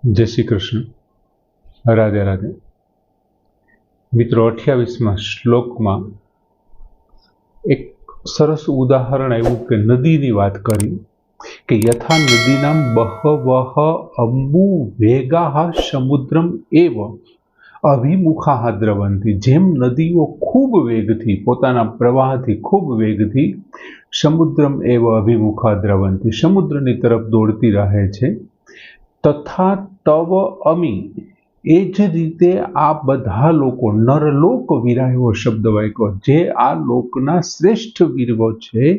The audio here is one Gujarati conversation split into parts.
जय श्री कृष्ण। राधे राधे। मित्रों, 28 श्लोक में एक सरस उदाहरण आव्युं के नदीनी वात करी कि यथा नदीनां बहवः अम्बु वेगाः समुद्रम एव अभिमुखाः द्रवन्ति। जेम नदीओ खूब वेगथी पोताना प्रवाहथी खूब वेगथी समुद्रम एव अभिमुखा द्रवन्ति, समुद्रनी तरफ दौड़ती रहे छे। तथा तव अमी एज रीते आ बधा लोको नरलोक वीरा एवो शब्द वाक्यो जे आ लोकना श्रेष्ठ वीरवो छे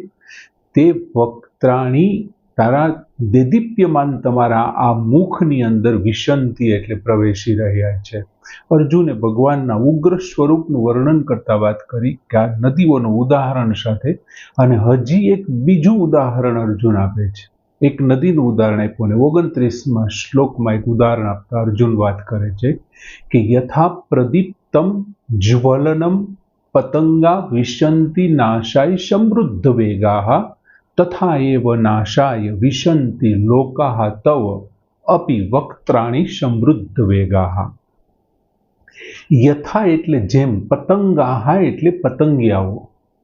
ते वक्त्राणी तारा देदीप्यमान तमारा आ मुखनी अंदर विशंति एटले प्रवेशी रह्या छे। अर्जुने भगवानना उग्र स्वरूपनुं वर्णन करता बात करी के आ नदीओनुं उदाहरण साथे अने हजी एक बीजुं उदाहरण अर्जुन आपे छे। एक नदीનું ઉદાહરણ આપ્યું અને 29મા શ્લોકમાં એક ઉદાહરણ આપતા અર્જુન વાત કરે છે કે યથા પ્રદીપ્તમ જ્વલનમ પતંગા વિશંતિ નાશાય સમૃદ્ધ વેગાહ તથા એવ નાશાય વિશંતિ લોકાહ તવ અપિ વક્ત્રાણી સમૃદ્ધ વેગાહ। યથા એટલે જેમ, પતંગાહ એટલે પતંગિયાઓ,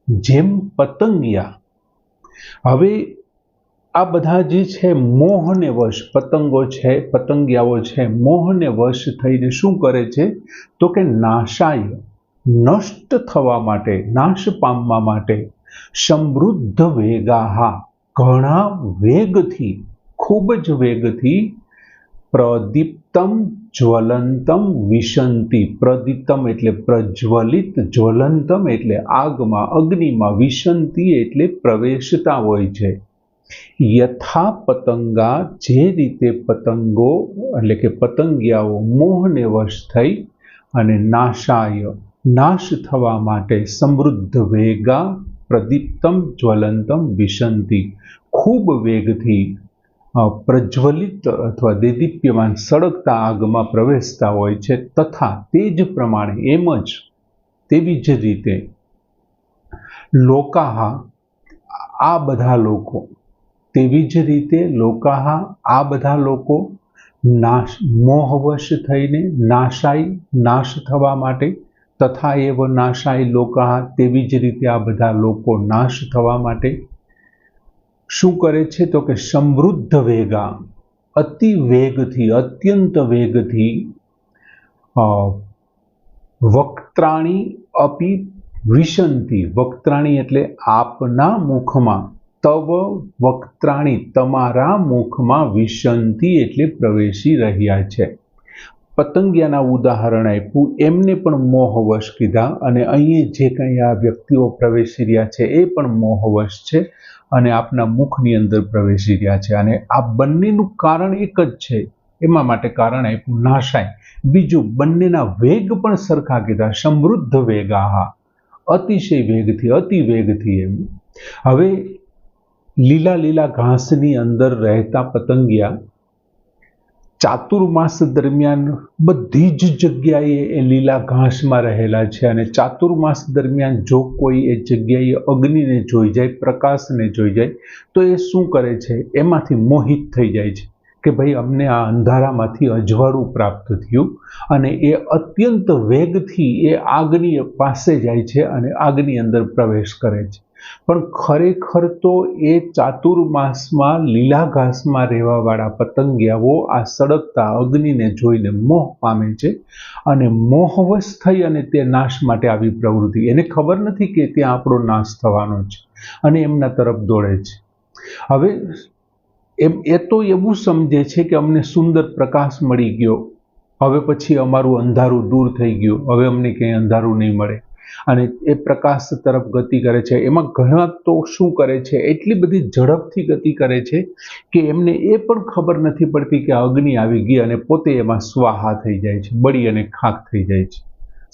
જેમ પતંગિયા। હવે आ बधा जे छे मोहने वश पतंगो छे, पतंगियाओ छे, मोहने वश थईने शुं करे छे तो के नाशाय नष्ट थवा माटे, नाश पामवा माटे समृद्ध वेगाः घणा वेगथी, खूब ज वेगथी प्रदीप्तम ज्वलंतम विशंति। प्रदीप्तम एटले प्रज्वलित, ज्वलंतम एटले आगमा, अग्निमा, विशंति एटले प्रवेशता होय छे। यथा पतंगा जे रीते पतंगो एटले के पतंगियाओ मोहने वश थई अने नाशाय नाश थवा माटे समृद्ध वेगा प्रदीप्तम ज्वलंतम विशंति खूब वेगथी प्रज्वलित अथवा देदीप्यमान सळगता आगमा प्रवेशता होय छे। तथा तेज प्रमाणे एमज तेवी ज रीते लोकाः आ बधा लोको, तेवी ज रीते लोकाः आ बधा लोको नाश मोहवश थईने नाशाय नाश थवा माटे, तथा एव नाशाय लोकाः तेवी ज रीते आ बधा लोको नाश थवा माटे शुं करे छे तो के समृद्ध वेगा अति वेगथी, अत्यंत वेगथी वक्त्राणी अपि विशंति। वक्त्राणी एटले आपना मुखमां, तव वक्त्राणी तमारा मुखमां विशंति एटले प्रवेशी रह्या छे। पतंगियाना उदाहरण आप्युं एमने पण मोहवश कीधा अने अहीं जे कंई आ व्यक्तिओ प्रवेशी रह्या छे ए पण मोहवश छे अने आपना मुखनी अंदर प्रवेशी रह्या छे। अने आ बंनेनुं कारण एक ज छे, एमा माटे कारण आप्युं नाशाय। बीजुं बंनेना वेग पण सरखा कीधा, समृद्ध वेगाः अतिशय वेगथी, अति वेगथी। एम हवे लीला लीला घासनी अंदर रहता पतंगिया चातुर्मास दरमियान बधी ज जग्याए ए लीला घास में रहेला छे अने चातुर्मास दरमियान जो कोई ए जग्याए अग्निने जोई जाए, प्रकाशने जोई जाए तो ए शुं करे छे, एमांथी मोहित थई जाय छे कि भाई अमने आ अंधारामांथी अजवाळुं प्राप्त थयुं अने ए अत्यंत वेगथी ए आगनी पासे जाय छे अने आगनी अंदर प्रवेश करे छे। पण खरेखर तो ए चातुर्मासमां लीला घासमां रहेवावाळा पतंगियाओ आ सळगता अग्निने जोईने मोह पामे छे अने मोहवश थई अने ते नाश माटे आवी प्रवृत्ति, एने खबर नथी के त्यां आपणो नाश थवानो छे अने एमना तरफ दौड़े छे। हवे ए तो एवुं समझे छे कि अमने सुंदर प्रकाश मळी गयो, हवे पछी अमारुं अंधारुं दूर थई गयुं, हवे अमने क्यांय अंधारुं नहीं मळे અને એ પ્રકાશ તરફ ગતિ કરે છે। એમાં ઘણા તો શું કરે છે, એટલી બધી ઝડપથી ગતિ કરે છે કે એમને એ પણ ખબર નથી પડતી કે અગ્નિ આવી ગઈ અને પોતે એમાં સ્વાહા થઈ જાય છે, બળી અને ખાખ થઈ જાય છે,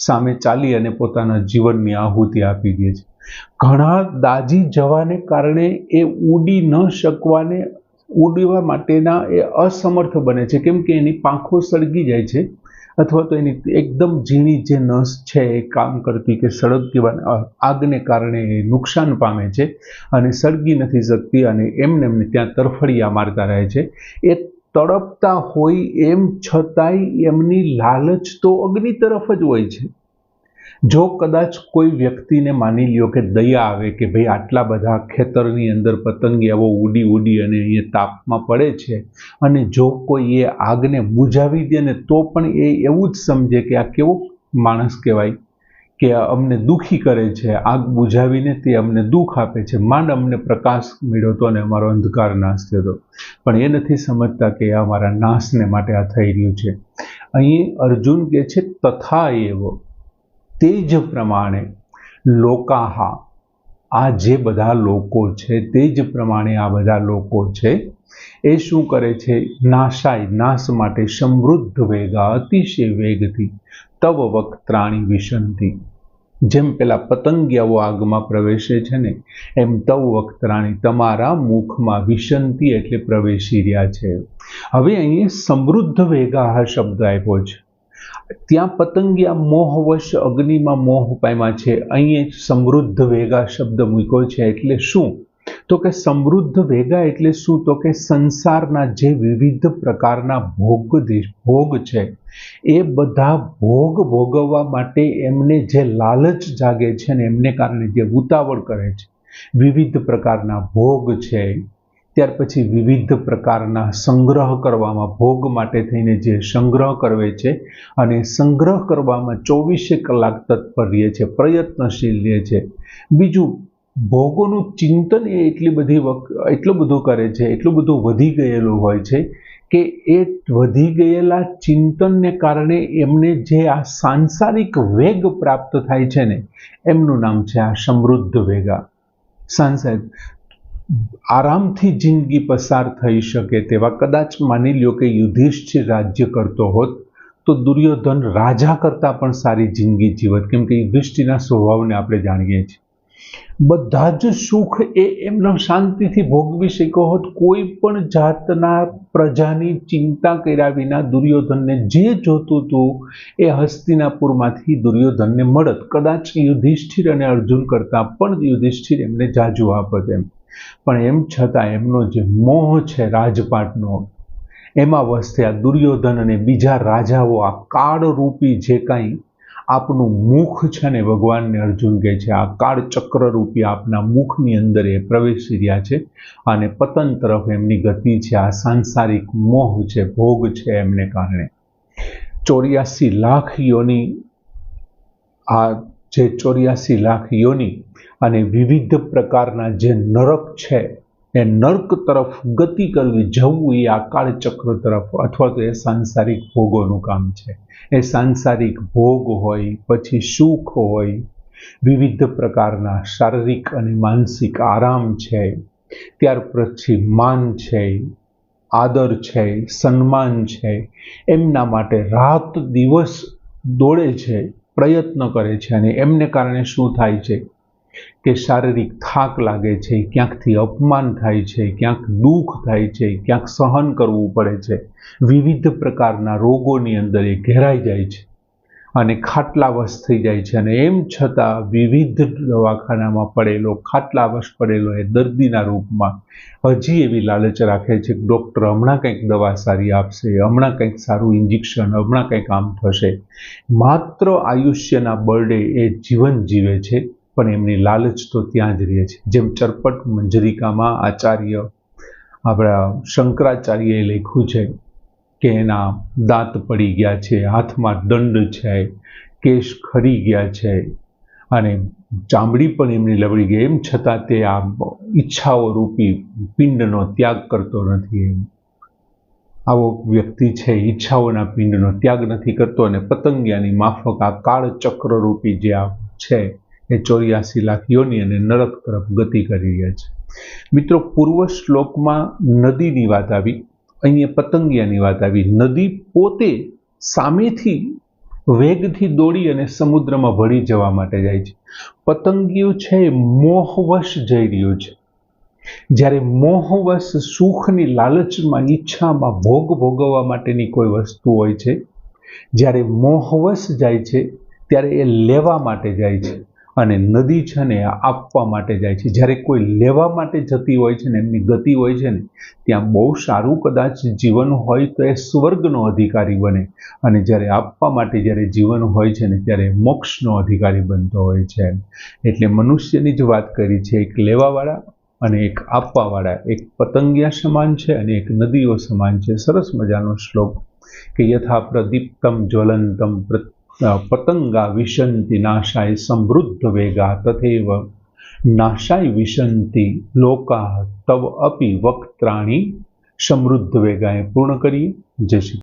સામે ચાલી અને પોતાના જીવનની આહુતિ આપી દે છે। ઘણા દાજી જવાને કારણે એ ઉડી ન શકવાને, ઉડવા માટેના એ અસમર્થ બને છે, કેમ કે એની પાંખો સળગી જાય છે अथवा तो एनी एकदम झीणी जे नस छे ए काम करती के सळगती आगने कारणे नुकसान पामे छे अने सळगी नथी शकती अने एमने त्यां तरफड़िया मारता रहे छे। ए તડપતા હોય એમ છતાંય એમની લાલચ તો અગ્નિ તરફ જ હોય છે. જો કદાચ કોઈ વ્યક્તિને માની લ્યો કે દયા આવે કે ભાઈ આટલા બધા ખેતરની અંદર પતંગિયાઓ ઉડી ઉડી અને એ તાપમાં પડે છે, અને જો કોઈ એ આગને બુઝાવી દે ને તો પણ એ એવું જ સમજે કે આ કેવો માણસ કહેવાય કે અમને દુઃખી કરે છે, આગ બુઝાવીને તે અમને દુઃખ આપે છે, માંડ અમને પ્રકાશ મળ્યો હતો અને અમારો અંધકાર નાશ થયો હતો. પણ એ નથી સમજતા કે અમારા નાશને માટે આ થઈ રહ્યું છે. અહીં અર્જુન કહે છે તથા એવ, તે જ પ્રમાણે લોકાહા, આ જે બધા લોકો છે તે જ પ્રમાણે આ બધા લોકો છે એ શું કરે છે? નાશાય, નાશ માટે, સમૃદ્ધ વેગા, અતિશય વેગથી, તવ વક્ત્રાણી વિશંતિ, જેમ પેલા પતંગિયાઓ આગમાં પ્રવેશે છે ને એમ તવ વક્ત્રાણી, તમારા મુખમાં, વિશંતિ એટલે પ્રવેશી રહ્યા છે. હવે અહીં સમૃદ્ધ વેગા આ શબ્દ આપ્યો છે. ત્યાં પતંગિયા મોહવશ અગ્નિમાં મોહ પામ્યા છે, અહીં સમૃદ્ધ વેગા શબ્દ મૂક્યો છે. એટલે શું? તો કે સમૃદ્ધ વેગા એટલે શું? તો કે સંસારના જે વિવિધ પ્રકારના ભોગ છે એ બધા ભોગ ભોગવવા માટે એમને જે લાલચ જાગે છે ને એમને કારણે જે ઉતાવળ કરે છે, વિવિધ પ્રકારના ભોગ છે, ત્યાર પછી વિવિધ પ્રકારના સંગ્રહ કરવામાં, ભોગ માટે થઈને જે સંગ્રહ કરવે છે અને સંગ્રહ કરવામાં 24 કલાક તત્પર રહે છે, પ્રયત્નશીલ રહે છે. બીજું, ભોગોનું ચિંતન એ એટલું બધું કરે છે, એટલું બધું વધી ગયેલું હોય છે કે એ વધી ગયેલા ચિંતનને કારણે એમને જે આ સાંસારિક વેગ પ્રાપ્ત થાય છે ને એમનું નામ છે આ સમૃદ્ધ વેગા. સાંસારિક આરામથી જિંદગી પસાર થઈ શકે તેવા, કદાચ માની લ્યો કે યુધિષ્ઠિર રાજ્ય કરતો હોત તો દુર્યોધન રાજા કરતાં પણ સારી જિંદગી જીવત, કેમ કે યુધિષ્ઠિરના સ્વભાવને આપણે જાણીએ છીએ. બધા જ સુખ એ એમનો શાંતિથી ભોગવી શક્યો હોત, કોઈ પણ જાતના પ્રજાની ચિંતા કર્યા વિના દુર્યોધનને જે જોતું હતું એ હસ્તિનાપુરમાંથી દુર્યોધનને મળત. કદાચ યુધિષ્ઠિર અને અર્જુન કરતાં પણ યુધિષ્ઠિર એમને જાજુ આપત એમ. પણ એમ છતાં એમનો જે મોહ છે રાજપાટનો, એમાં વસ્યા દુર્યોધન અને બીજા રાજાઓ આ કાળરૂપી જે કાંઈ આપનું મુખ છે ને, ભગવાનને અર્જુન કહે છે આ કાળ ચક્રરૂપી આપના મુખની અંદર એ પ્રવેશી રહ્યા છે અને પતન તરફ એમની ગતિ છે. આ સાંસારિક મોહ છે, ભોગ છે, એમને કારણે 84 લાખ યોની, આ જે 84 લાખ યોની અને વિવિધ પ્રકારના જે નરક છે એ નર્ક તરફ ગતિ કરવી, જવું, એ આકાળ ચક્ર તરફ, અથવા તો એ સાંસારિક ભોગોનું કામ છે. એ સાંસારિક ભોગ હોય, પછી સુખ હોય, વિવિધ પ્રકારના શારીરિક અને માનસિક આરામ છે, ત્યાર પછી માન છે, આદર છે, સન્માન છે, એમના માટે રાત દિવસ દોડે છે, પ્રયત્ન કરે છે. અને એમને કારણે શું થાય છે કે શારીરિક થાક લાગે છે, ક્યાંકથી અપમાન થાય છે, ક્યાંક દુઃખ થાય છે, ક્યાંક સહન કરવું પડે છે, વિવિધ પ્રકારના રોગોની અંદર એ ઘેરાઈ જાય છે અને ખાટલાવશ થઈ જાય છે. અને એમ છતાં વિવિધ દવાખાનામાં પડેલો, ખાટલાવશ પડેલો એ દર્દીના રૂપમાં હજી એવી લાલચ રાખે છે કે ડૉક્ટર હમણાં કંઈક દવા સારી આપશે, હમણાં કંઈક સારું ઇન્જેક્શન, હમણાં કંઈક આમ થશે. માત્ર આયુષ્યના બળે એ જીવન જીવે છે, પણ એમની લાલચ તો ત્યાં જ રહે છે. જેમ ચરપટ મંજરિકામાં આચાર્ય આપણા શંકરાચાર્યએ લખ્યું છે કે એના દાંત પડી ગયા છે, હાથમાં દંડ છે, કેશ ખરી ગયા છે અને ચામડી પણ એમની લવડી ગઈ, એમ છતાં તે આ ઈચ્છાઓ રૂપી પિંડનો ત્યાગ કરતો નથી. આવો વ્યક્તિ છે ઈચ્છાઓના પિંડનો ત્યાગ નથી કરતો અને પતંગિયાની માફક આ કાળ ચક્રરૂપી જે આ છે એ 84 લાખ યોની અને નરક તરફ ગતિ કરી રહ્યા છે. મિત્રો, પૂર્વ શ્લોકમાં નદીની વાત આવી, અહીંયા પતંગિયાની વાત આવી. નદી પોતે સામેથી વેગથી દોડી અને સમુદ્રમાં ભળી જવા માટે જાય છે. પતંગિયું છે મોહવશ જઈ રહ્યું છે. જ્યારે મોહવશ સુખની લાલચમાં, ઈચ્છામાં, ભોગ ભોગવવા માટેની કોઈ વસ્તુ હોય છે, જ્યારે મોહવશ જાય છે ત્યારે એ લેવા માટે જાય છે અને નદી છે ને આપવા માટે જાય છે. જ્યારે કોઈ લેવા માટે જતી હોય છે ને, એમની ગતિ હોય છે ને, ત્યાં બહુ સારું કદાચ જીવન હોય તો એ સ્વર્ગનો અધિકારી બને, અને જ્યારે આપવા માટે જ્યારે જીવન હોય છે ને, ત્યારે મોક્ષનો અધિકારી બનતો હોય છે. એટલે મનુષ્યની જ વાત કરી છે, એક લેવાવાળા અને એક આપવાવાળા, એક પતંગિયા સમાન છે અને એક નદીઓ સમાન છે. સરસ મજાનો શ્લોક કે યથા પ્રદીપ્તમ જ્વલંતમ પતંગા વિશંતિ નાશાય સમૃદ્ધ વેગા તથૈવ નાશાય વિશંતિ લોકા તવ અપી વક્ત્રાણી સમૃદ્ધ વેગાએ. પૂર્ણ કરીએ. જય શ્રી